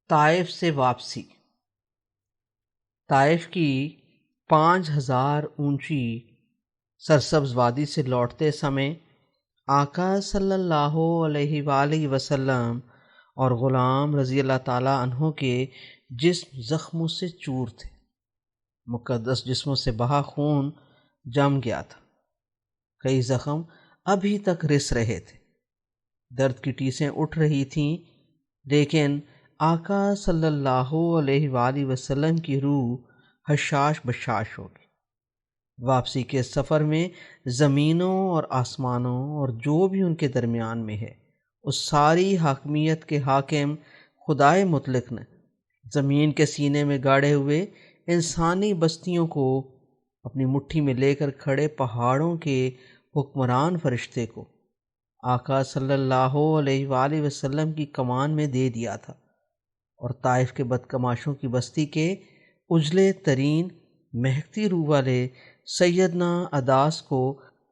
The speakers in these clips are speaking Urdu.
طائف سے واپسی۔ طائف کی 5000 اونچی سرسبز وادی سے لوٹتے سمے آقا صلی اللہ علیہ وآلہ وسلم اور غلام رضی اللہ تعالیٰ عنہ کے جسم زخموں سے چور تھے۔ مقدس جسموں سے بہا خون جم گیا تھا۔ کئی زخم ابھی تک رس رہے تھے، درد کی ٹیسیں اٹھ رہی تھیں، لیکن آقا صلی اللہ علیہ وآلہ وسلم کی روح حشاش بشاش ہوگی۔ واپسی کے سفر میں زمینوں اور آسمانوں اور جو بھی ان کے درمیان میں ہے، اس ساری حاکمیت کے حاکم خدائے مطلق نے زمین کے سینے میں گاڑے ہوئے انسانی بستیوں کو اپنی مٹھی میں لے کر کھڑے پہاڑوں کے حکمران فرشتے کو آقا صلی اللہ علیہ وآلہ وسلم کی کمان میں دے دیا تھا، اور طائف کے بدکماشوں کی بستی کے اجلے ترین مہکتی روح والے سیدنا عداس کو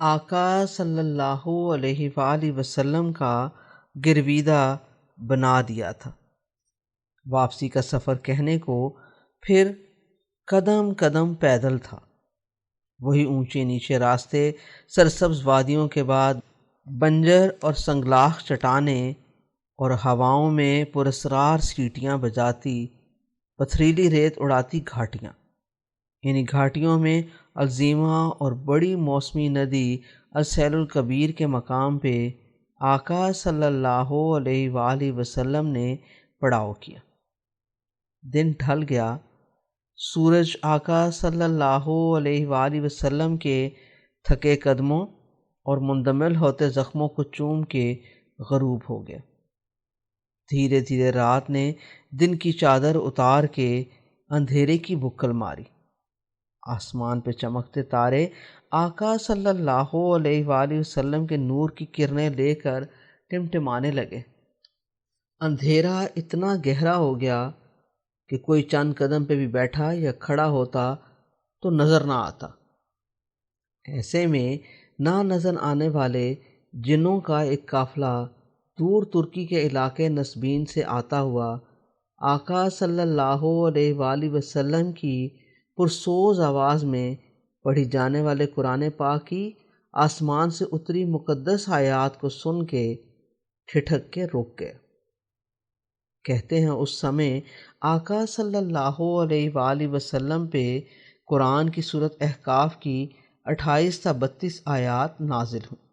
آقا صلی اللہ علیہ وآلہ وسلم کا گرویدہ بنا دیا تھا۔ واپسی کا سفر کہنے کو پھر قدم قدم پیدل تھا۔ وہی اونچے نیچے راستے، سرسبز وادیوں کے بعد بنجر اور سنگلاخ چٹانیں اور ہواؤں میں پراسرار سیٹیاں بجاتی پتھریلی ریت اڑاتی گھاٹیاں۔ انہی گھاٹیوں میں عظیمہ اور بڑی موسمی ندی السیل الکبیر کے مقام پہ آقا صلی اللہ علیہ وآلہ وسلم نے پڑاؤ کیا۔ دن ڈھل گیا، سورج آقا صلی اللہ علیہ وآلہ وسلم کے تھکے قدموں اور مندمل ہوتے زخموں کو چوم کے غروب ہو گیا۔ دھیرے دھیرے رات نے دن کی چادر اتار کے اندھیرے کی بکل ماری۔ آسمان پہ چمکتے تارے آقا صلی اللہ علیہ وآلہ وسلم کے نور کی کرنیں لے کر ٹمٹمانے لگے۔ اندھیرا اتنا گہرا ہو گیا کہ کوئی چند قدم پہ بھی بیٹھا یا کھڑا ہوتا تو نظر نہ آتا۔ ایسے میں نہ نظر آنے والے جنوں کا ایک قافلہ دور ترکی کے علاقے نسبین سے آتا ہوا آقا صلی اللہ علیہ وآلہ وسلم کی پرسوز آواز میں پڑھی جانے والے قرآن پاک کی آسمان سے اتری مقدس آیات کو سن کے ٹھٹک کے رک گئے۔ کہتے ہیں اس سمے آقا صلی اللہ علیہ وآلہ وسلم پہ قرآن کی سورۃ احقاف کی 28 تا 32 آیات نازل ہوں۔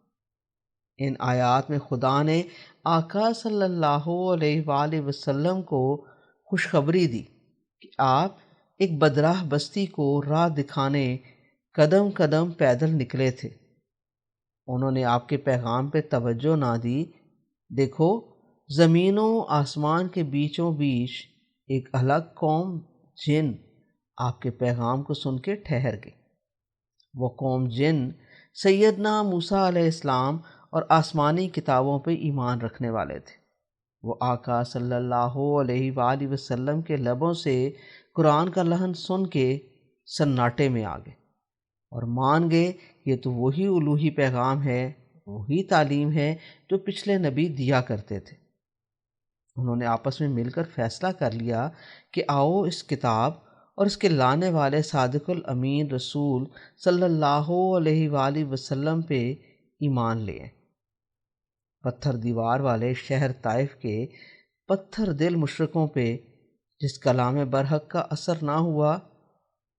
ان آیات میں خدا نے آقا صلی اللہ علیہ وآلہ وسلم کو خوشخبری دی کہ آپ ایک بدراہ بستی کو راہ دکھانے قدم قدم پیدل نکلے تھے۔ انہوں نے آپ کے پیغام پہ توجہ نہ دی۔ دیکھو، زمین و آسمان کے بیچوں بیچ ایک الگ قوم جن آپ کے پیغام کو سن کے ٹھہر گئی۔ وہ قوم جن سیدنا موسیٰ علیہ السلام اور آسمانی کتابوں پہ ایمان رکھنے والے تھے۔ وہ آقا صلی اللہ علیہ وآلہ وسلم کے لبوں سے قرآن کا لحن سن کے سناٹے میں آ گئے اور مان گئے یہ تو وہی الوہی پیغام ہے، وہی تعلیم ہے جو پچھلے نبی دیا کرتے تھے۔ انہوں نے آپس میں مل کر فیصلہ کر لیا کہ آؤ اس کتاب اور اس کے لانے والے صادق الامین رسول صلی اللہ علیہ وآلہ وسلم پہ ایمان لیں۔ پتھر دیوار والے شہر طائف کے پتھر دل مشرکوں پہ جس کلام برحق کا اثر نہ ہوا،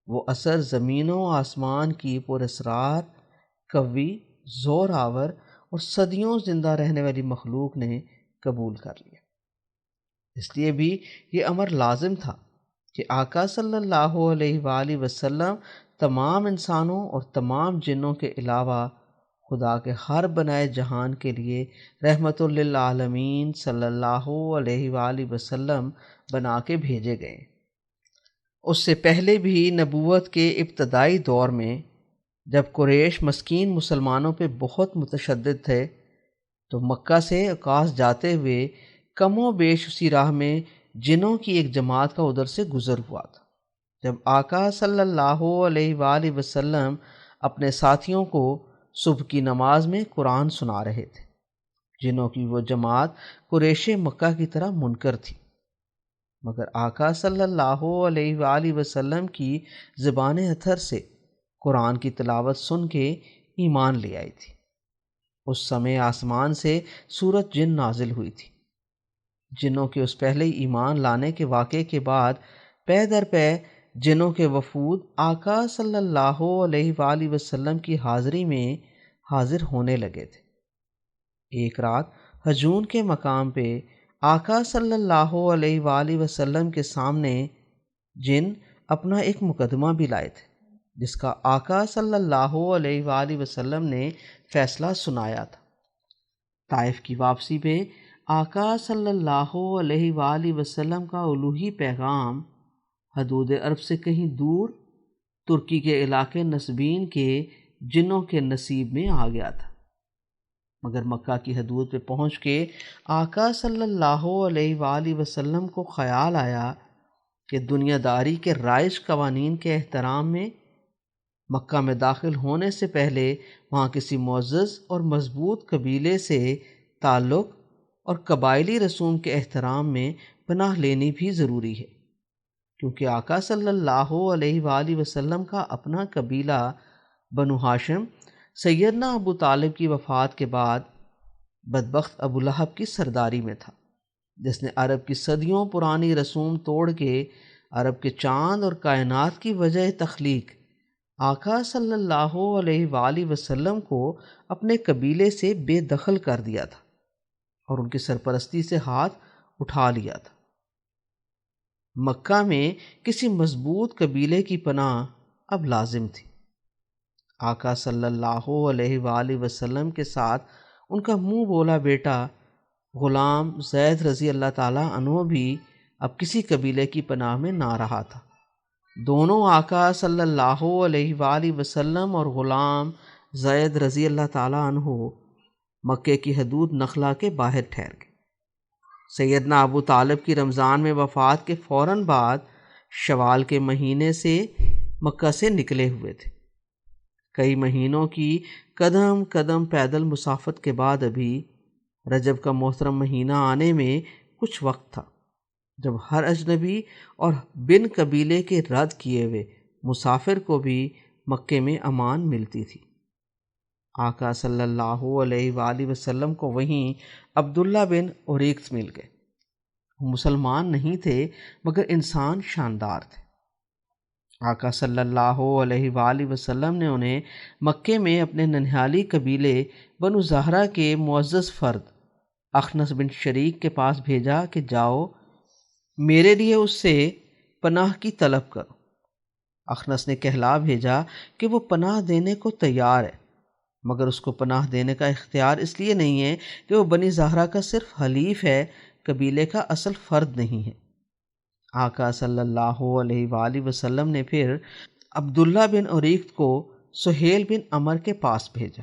وہ اثر زمین و آسمان کی پراسرار، قوی، زور آور اور صدیوں زندہ رہنے والی مخلوق نے قبول کر لیا۔ اس لیے بھی یہ امر لازم تھا کہ آقا صلی اللہ علیہ وآلہ وسلم تمام انسانوں اور تمام جنوں کے علاوہ خدا کے ہر بنائے جہان کے لیے رحمت للعالمین صلی اللہ علیہ وآلہ وسلم بنا کے بھیجے گئے۔ اس سے پہلے بھی نبوت کے ابتدائی دور میں جب قریش مسکین مسلمانوں پہ بہت متشدد تھے تو مکہ سے عکاظ جاتے ہوئے کم و بیش اسی راہ میں جنوں کی ایک جماعت کا ادھر سے گزر ہوا تھا۔ جب آقا صلی اللہ علیہ وآلہ وسلم اپنے ساتھیوں کو صبح کی نماز میں قرآن سنا رہے تھے، جنوں کی وہ جماعت قریش مکہ کی طرح منکر تھی۔ مگر آقا صلی اللہ علیہ وآلہ وسلم کی زبان اطہر سے قرآن کی تلاوت سن کے ایمان لے آئی تھی۔ اس سمے آسمان سے سورت جن نازل ہوئی تھی۔ جنوں کے اس پہلے ایمان لانے کے واقعے کے بعد پے در پے جنوں کے وفود آقا صلی اللہ علیہ وآلہ وسلم کی حاضری میں حاضر ہونے لگے تھے۔ ایک رات ہجون کے مقام پہ آقا صلی اللہ علیہ وآلہ وسلم کے سامنے جن اپنا ایک مقدمہ بھی لائے تھے، جس کا آقا صلی اللہ علیہ وآلہ وسلم نے فیصلہ سنایا تھا۔ طائف کی واپسی پہ آقا صلی اللہ علیہ وآلہ وسلم کا الوہی پیغام حدود عرب سے کہیں دور ترکی کے علاقے نسبین کے جنوں کے نصیب میں آ گیا تھا، مگر مکہ کی حدود پہ پہنچ کے آقا صلی اللہ علیہ وآلہ وسلم کو خیال آیا کہ دنیا داری کے رائج قوانین کے احترام میں مکہ میں داخل ہونے سے پہلے وہاں کسی معزز اور مضبوط قبیلے سے تعلق اور قبائلی رسوم کے احترام میں پناہ لینی بھی ضروری ہے، کیونکہ آقا صلی اللہ علیہ وآلہ وسلم کا اپنا قبیلہ بنو ہاشم سیدنا ابو طالب کی وفات کے بعد بدبخت ابو لہب کی سرداری میں تھا، جس نے عرب کی صدیوں پرانی رسوم توڑ کے عرب کے چاند اور کائنات کی وجہ تخلیق آقا صلی اللہ علیہ وآلہ وسلم کو اپنے قبیلے سے بے دخل کر دیا تھا اور ان کی سرپرستی سے ہاتھ اٹھا لیا تھا۔ مکہ میں کسی مضبوط قبیلے کی پناہ اب لازم تھی۔ آقا صلی اللہ علیہ وآلہ وسلم کے ساتھ ان کا منہ بولا بیٹا غلام زید رضی اللہ تعالیٰ عنہ بھی اب کسی قبیلے کی پناہ میں نہ رہا تھا۔ دونوں آقا صلی اللہ علیہ وآلہ وسلم اور غلام زید رضی اللہ تعالیٰ عنہ مکے کی حدود نخلا کے باہر ٹھہر گئے۔ سیدنا ابو طالب کی رمضان میں وفات کے فوراً بعد شوال کے مہینے سے مکہ سے نکلے ہوئے تھے۔ کئی مہینوں کی قدم قدم پیدل مسافت کے بعد ابھی رجب کا محترم مہینہ آنے میں کچھ وقت تھا، جب ہر اجنبی اور بن قبیلے کے رد کیے ہوئے مسافر کو بھی مکے میں امان ملتی تھی۔ آقا صلی اللہ علیہ وآلہ وسلم کو وہیں عبداللہ بن اوریقط مل گئے۔ وہ مسلمان نہیں تھے مگر انسان شاندار تھے۔ آقا صلی اللہ علیہ وآلہ وسلم نے انہیں مکے میں اپنے ننہالی قبیلے بنو زہرہ کے معزز فرد اخنس بن شریک کے پاس بھیجا کہ جاؤ میرے لیے اس سے پناہ کی طلب کرو۔ اخنس نے کہلا بھیجا کہ وہ پناہ دینے کو تیار ہے، مگر اس کو پناہ دینے کا اختیار اس لیے نہیں ہے کہ وہ بنی زہرہ کا صرف حلیف ہے، قبیلے کا اصل فرد نہیں ہے۔ آقا صلی اللہ علیہ وآلہ وسلم نے پھر عبداللہ بن اوریقط کو سہیل بن عمر کے پاس بھیجا۔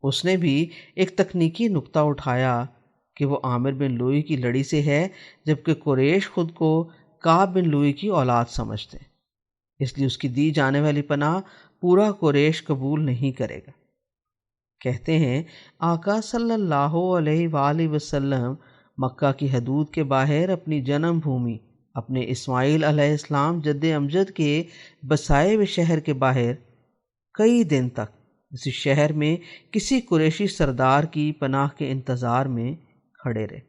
اس نے بھی ایک تکنیکی نکتہ اٹھایا کہ وہ عامر بن لوئی کی لڑی سے ہے، جبکہ قریش خود کو کعب بن لوئی کی اولاد سمجھتے ہیں، اس لیے اس کی دی جانے والی پناہ پورا قریش قبول نہیں کرے گا۔ کہتے ہیں آقا صلی اللہ علیہ وآلہ وسلم مکہ کی حدود کے باہر اپنی جنم بھومی اپنے اسماعیل علیہ السلام جد امجد کے بسائے ہوئے شہر کے باہر کئی دن تک اسی شہر میں کسی قریشی سردار کی پناہ کے انتظار میں کھڑے رہے۔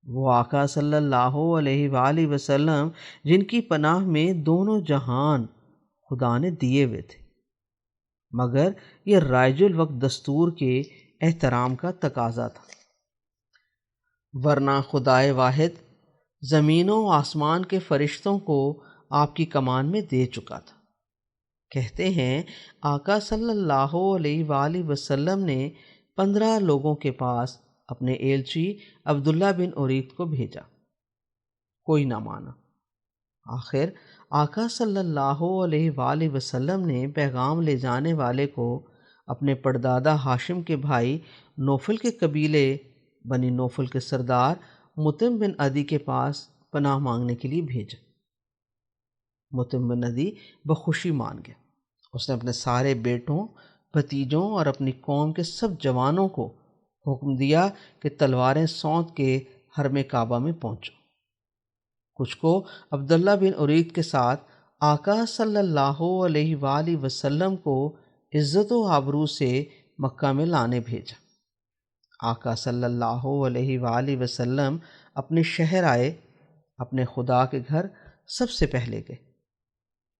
وہ آقا صلی اللہ علیہ وآلہ وسلم جن کی پناہ میں دونوں جہان خدا نے دیے ہوئے تھے، مگر یہ رائج الوقت دستور کے احترام کا تقاضا تھا، ورنہ خدائے واحد زمینوں و آسمان کے فرشتوں کو آپ کی کمان میں دے چکا تھا۔ کہتے ہیں آقا صلی اللہ علیہ وآلہ وسلم نے 15 لوگوں کے پاس اپنے ایلچی عبداللہ بن اوریقط کو بھیجا، کوئی نہ مانا۔ آخر آقا صلی اللہ علیہ وآلہ وسلم نے پیغام لے جانے والے کو اپنے پردادا ہاشم کے بھائی نوفل کے قبیلے بنی نوفل کے سردار مطعم بن عدی کے پاس پناہ مانگنے کے لیے بھیجا۔ مطعم بن عدی بخوشی مان گیا۔ اس نے اپنے سارے بیٹوں، بھتیجوں اور اپنی قوم کے سب جوانوں کو حکم دیا کہ تلواریں سونت کے حرم کعبہ میں پہنچو۔ کچھ کو عبداللہ بن ارید کے ساتھ آقا صلی اللہ علیہ وآلہ وسلم کو عزت و آبرو سے مکہ میں لانے بھیجا۔ آقا صلی اللہ علیہ وآلہ وسلم اپنے شہر آئے، اپنے خدا کے گھر سب سے پہلے گئے۔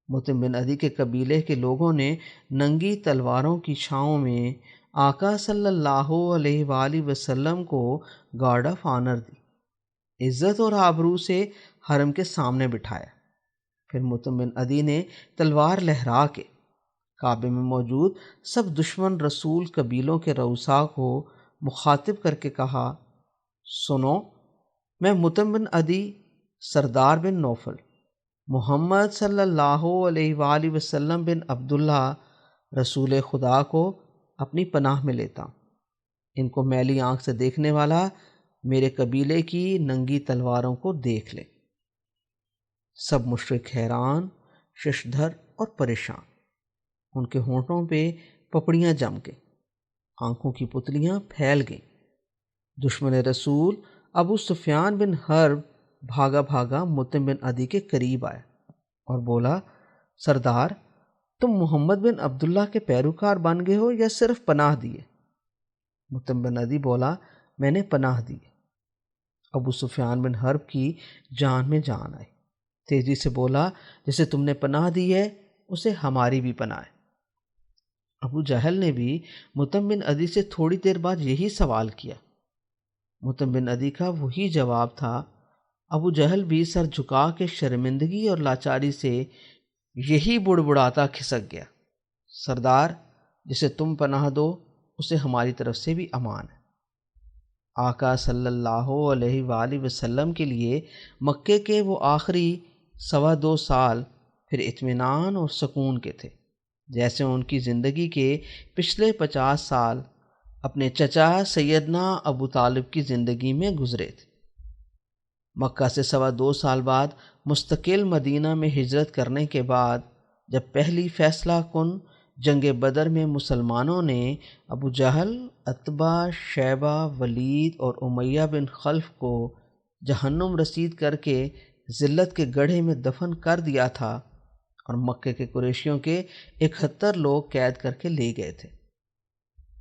مطعم بن عدی کے قبیلے کے لوگوں نے ننگی تلواروں کی چھاؤں میں آقا صلی اللہ علیہ وآلہ وسلم کو گارڈ آف آنر دی، عزت اور آبرو سے حرم کے سامنے بٹھایا۔ پھر مطعم بن عدی نے تلوار لہرا کے کعبے میں موجود سب دشمن رسول قبیلوں کے رؤساء کو مخاطب کر کے کہا، سنو، میں مطعم بن عدی سردار بن نوفل محمد صلی اللہ علیہ وآلہ وسلم بن عبداللہ رسول خدا کو اپنی پناہ میں لیتا ہوں۔ ان کو میلی آنکھ سے دیکھنے والا میرے قبیلے کی ننگی تلواروں کو دیکھ لے۔ سب مشرک حیران، ششدر اور پریشان، ان کے ہونٹوں پہ پپڑیاں جم گئیں، آنکھوں کی پتلیاں پھیل گئیں۔ دشمن رسول ابو سفیان بن حرب بھاگا بھاگا مطعم بن عدی کے قریب آیا اور بولا، سردار، تم محمد بن عبداللہ کے پیروکار بن گئے ہو یا صرف پناہ دیے؟ مطعم بن عدی بولا، میں نے پناہ دی۔ ابو سفیان بن حرب کی جان میں جان آئی، تیزی سے بولا، جسے تم نے پناہ دی ہے اسے ہماری بھی پناہ ہے۔ ابو جہل نے بھی مطعم بن عدی سے تھوڑی دیر بعد یہی سوال کیا۔ مطعم بن عدی کا وہی جواب تھا۔ ابو جہل بھی سر جھکا کے شرمندگی اور لاچاری سے یہی بڑبڑاتا کھسک گیا، سردار، جسے تم پناہ دو اسے ہماری طرف سے بھی امان ہے۔ آقا صلی اللہ علیہ وآلہ وسلم کے لیے مکے کے وہ آخری 2.25 سال پھر اطمینان اور سکون کے تھے، جیسے ان کی زندگی کے پچھلے 50 سال اپنے چچا سیدنا ابو طالب کی زندگی میں گزرے تھے۔ مکہ سے 2.25 سال بعد مستقل مدینہ میں ہجرت کرنے کے بعد جب پہلی فیصلہ کن جنگ بدر میں مسلمانوں نے ابو جہل، عتبہ، شیبہ، ولید اور امیہ بن خلف کو جہنم رسید کر کے ذلت کے گڑھے میں دفن کر دیا تھا اور مکے کے قریشیوں کے 71 لوگ قید کر کے لے گئے تھے،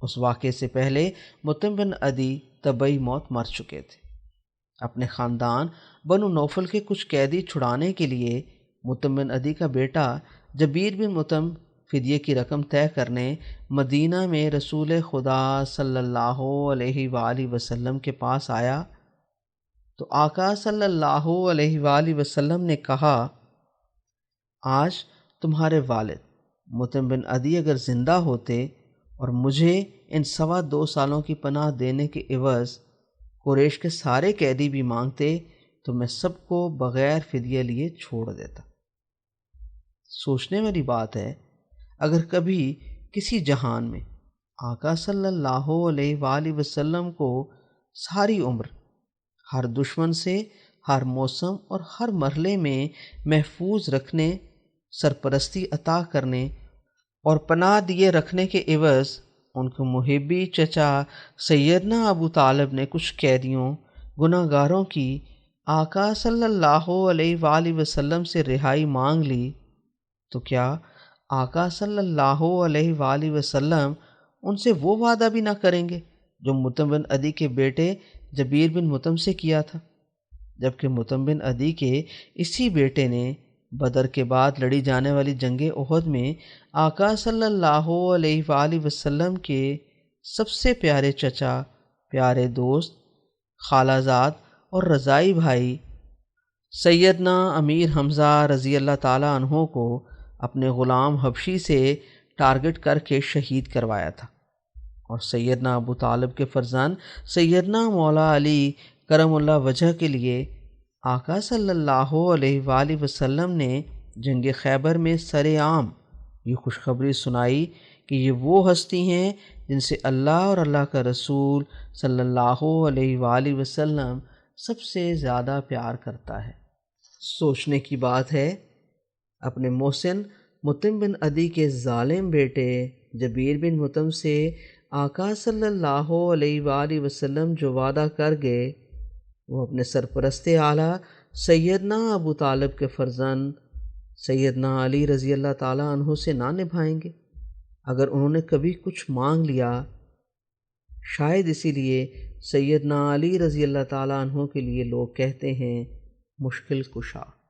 اس واقعے سے پہلے مطعم بن عدی طبعی موت مر چکے تھے۔ اپنے خاندان بنو نوفل کے کچھ قیدی چھڑانے کے لیے مطعم بن عدی کا بیٹا جبیر بن مطعم فدیے کی رقم طے کرنے مدینہ میں رسول خدا صلی اللہ علیہ وآلہ وسلم کے پاس آیا تو آقا صلی اللہ علیہ وآلہ وسلم نے کہا، آج تمہارے والد مطعم بن عدی اگر زندہ ہوتے اور مجھے ان 2.25 سالوں کی پناہ دینے کے عوض قریش کے سارے قیدی بھی مانگتے تو میں سب کو بغیر فدیہ لیے چھوڑ دیتا۔ سوچنے والی بات ہے، اگر کبھی کسی جہان میں آقا صلی اللہ علیہ وآلہ وسلم کو ساری عمر ہر دشمن سے، ہر موسم اور ہر مرحلے میں محفوظ رکھنے، سرپرستی عطا کرنے اور پناہ دیے رکھنے کے عوض ان کے محبی چچا سیدنا ابو طالب نے کچھ قیدیوں، گناہ گاروں کی آقا صلی اللہ علیہ وآلہ وسلم سے رہائی مانگ لی، تو کیا آقا صلی اللہ علیہ وآلہ وسلم ان سے وہ وعدہ بھی نہ کریں گے جو مطعم بن عدی کے بیٹے جبیر بن مطعم سے کیا تھا؟ جبکہ مطعم بن عدی کے اسی بیٹے نے بدر کے بعد لڑی جانے والی جنگ احد میں آقا صلی اللہ علیہ وآلہ وسلم کے سب سے پیارے چچا، پیارے دوست، خالہ زاد اور رضائی بھائی سیدنا امیر حمزہ رضی اللہ تعالیٰ عنہ کو اپنے غلام حبشی سے ٹارگٹ کر کے شہید کروایا تھا، اور سیدنا ابو طالب کے فرزند سیدنا مولا علی کرم اللہ وجہ کے لیے آقا صلی اللہ علیہ وآلہ وسلم نے جنگ خیبر میں سر عام یہ خوشخبری سنائی کہ یہ وہ ہستی ہیں جن سے اللہ اور اللہ کا رسول صلی اللہ علیہ وآلہ وسلم سب سے زیادہ پیار کرتا ہے۔ سوچنے کی بات ہے، اپنے محسن مطعم بن عدی کے ظالم بیٹے جبیر بن مطعم سے آقا صلی اللہ علیہ وآلہ وسلم جو وعدہ کر گئے وہ اپنے سرپرست اعلیٰ سیدنا ابو طالب کے فرزند سیدنا علی رضی اللہ تعالیٰ عنہ سے نہ نبھائیں گے اگر انہوں نے کبھی کچھ مانگ لیا؟ شاید اسی لیے سیدنا علی رضی اللہ تعالیٰ عنہ کے لیے لوگ کہتے ہیں مشکل کشا۔